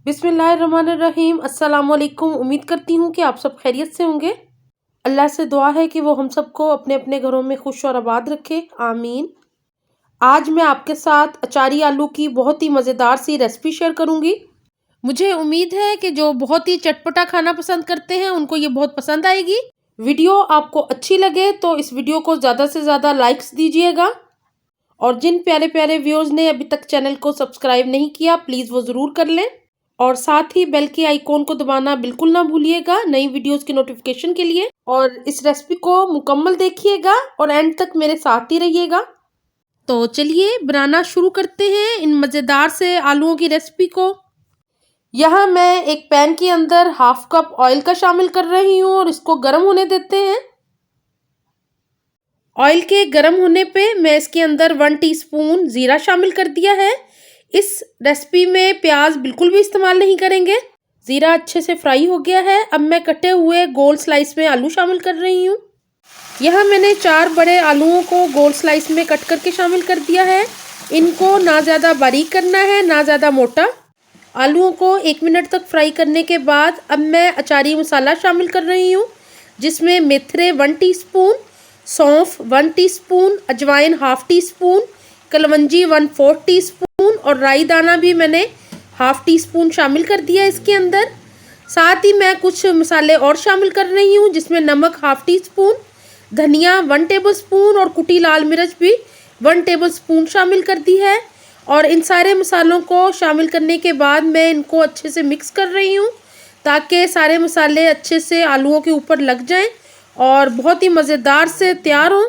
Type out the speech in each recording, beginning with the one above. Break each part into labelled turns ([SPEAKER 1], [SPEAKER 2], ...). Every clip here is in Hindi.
[SPEAKER 1] बिस्मिल्लाहिर्रहमानिर्रहीम। अस्सलामुअलैकुम। उम्मीद करती हूँ कि आप सब खैरियत से होंगे। अल्लाह से दुआ है कि वो हम सबको अपने अपने घरों में खुश और आबाद रखे, आमीन। आज मैं आपके साथ अचारी आलू की बहुत ही मज़ेदार सी रेसिपी शेयर करूँगी। मुझे उम्मीद है कि जो बहुत ही चटपटा खाना पसंद करते हैं उनको ये बहुत पसंद आएगी। वीडियो आपको अच्छी लगे तो इस वीडियो को ज़्यादा से ज़्यादा लाइक्स दीजिएगा, और जिन प्यारे प्यारे व्यूअर्स ने अभी तक चैनल को सब्सक्राइब नहीं किया प्लीज़ वो ज़रूर कर लें, और साथ ही बेल के आइकॉन को दबाना बिल्कुल ना भूलिएगा नई वीडियोस की नोटिफिकेशन के लिए। और इस रेसिपी को मुकम्मल देखिएगा और एंड तक मेरे साथ ही रहिएगा। तो चलिए बनाना शुरू करते हैं इन मज़ेदार से आलूओं की रेसिपी को। यहाँ मैं एक पैन के अंदर हाफ कप ऑयल का शामिल कर रही हूँ और इसको गर्म होने देते हैं। ऑयल के गर्म होने पे मैं इसके अंदर 1 टीस्पून ज़ीरा शामिल कर दिया है। इस रेसिपी में प्याज बिल्कुल भी इस्तेमाल नहीं करेंगे। ज़ीरा अच्छे से फ्राई हो गया है। अब मैं कटे हुए गोल स्लाइस में आलू शामिल कर रही हूँ। यहाँ मैंने 4 बड़े आलूओं को गोल स्लाइस में कट करके शामिल कर दिया है। इनको ना ज़्यादा बारीक करना है ना ज़्यादा मोटा। आलूओं को 1 मिनट तक फ्राई करने के बाद अब मैं अचारी मसाला शामिल कर रही हूँ, जिसमें मेथरे 1 टीस्पून, सौंफ 1 टीस्पून, अजवाइन हाफ टीस्पून, कलवंजी 1/4 टीस्पून और राई दाना भी मैंने हाफ टीस्पून शामिल कर दिया इसके अंदर। साथ ही मैं कुछ मसाले और शामिल कर रही हूँ, जिसमें नमक हाफ टीस्पून, धनिया 1 टेबलस्पून और कुटी लाल मिर्च भी 1 टेबलस्पून शामिल कर दी है। और इन सारे मसालों को शामिल करने के बाद मैं इनको अच्छे से मिक्स कर रही हूँ, ताकि सारे मसाले अच्छे से आलूओं के ऊपर लग जाएं और बहुत ही मज़ेदार से तैयार हों।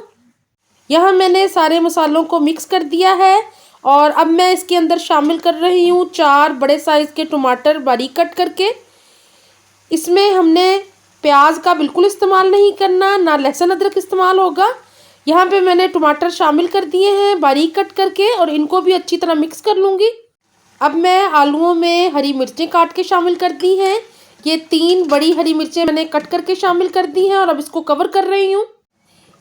[SPEAKER 1] यहाँ मैंने सारे मसालों को मिक्स कर दिया है और अब मैं इसके अंदर शामिल कर रही हूँ 4 बड़े साइज़ के टमाटर बारीक कट करके। इसमें हमने प्याज का बिल्कुल इस्तेमाल नहीं करना, ना लहसुन अदरक इस्तेमाल होगा। यहाँ पे मैंने टमाटर शामिल कर दिए हैं बारीक कट करके और इनको भी अच्छी तरह मिक्स कर लूँगी। अब मैं आलूओं में हरी मिर्चें काट के शामिल कर दी हैं। ये 3 बड़ी हरी मिर्चें मैंने कट करके शामिल कर दी हैं और अब इसको कवर कर रही हूँ।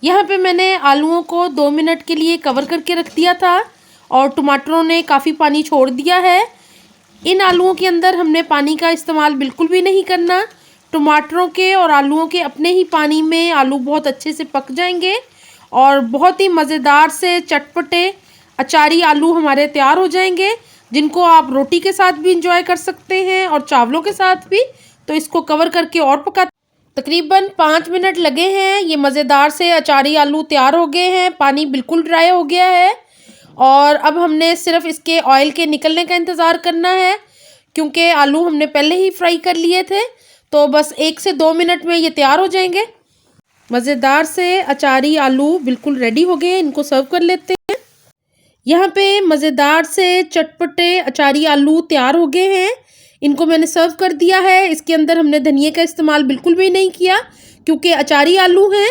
[SPEAKER 1] यहाँ पे मैंने आलूओं को 2 मिनट के लिए कवर करके रख दिया था और टमाटरों ने काफ़ी पानी छोड़ दिया है। इन आलूओं के अंदर हमने पानी का इस्तेमाल बिल्कुल भी नहीं करना। टमाटरों के और आलूओं के अपने ही पानी में आलू बहुत अच्छे से पक जाएंगे और बहुत ही मज़ेदार से चटपटे अचारी आलू हमारे तैयार हो जाएंगे, जिनको आप रोटी के साथ भी इंजॉय कर सकते हैं और चावलों के साथ भी। तो इसको कवर करके और पका तकरीबन 5 मिनट लगे हैं। ये मज़ेदार से अचारी आलू तैयार हो गए हैं, पानी बिल्कुल ड्राई हो गया है और अब हमने सिर्फ इसके ऑयल के निकलने का इंतज़ार करना है, क्योंकि आलू हमने पहले ही फ्राई कर लिए थे। तो बस 1 से 2 मिनट में ये तैयार हो जाएंगे। मज़ेदार से अचारी आलू बिल्कुल रेडी हो गए, इनको सर्व कर लेते हैं। यहाँ पे मज़ेदार से चटपटे अचारी आलू तैयार हो गए हैं, इनको मैंने सर्व कर दिया है। इसके अंदर हमने धनिये का इस्तेमाल बिल्कुल भी नहीं किया, क्योंकि अचारी आलू हैं।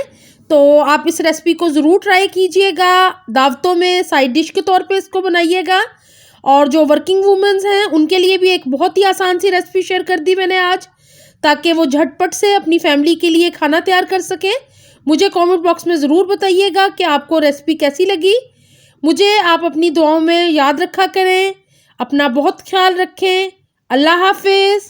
[SPEAKER 1] तो आप इस रेसिपी को ज़रूर ट्राई कीजिएगा। दावतों में साइड डिश के तौर पे इसको बनाइएगा। और जो वर्किंग वूमेंस हैं उनके लिए भी एक बहुत ही आसान सी रेसिपी शेयर कर दी मैंने आज, ताकि वो झटपट से अपनी फैमिली के लिए खाना तैयार कर सकें। मुझे कमेंट बॉक्स में ज़रूर बताइएगा कि आपको रेसिपी कैसी लगी। मुझे आप अपनी दुआओं में याद रखा करें। अपना बहुत ख्याल रखें। अल्लाह हाफिज़।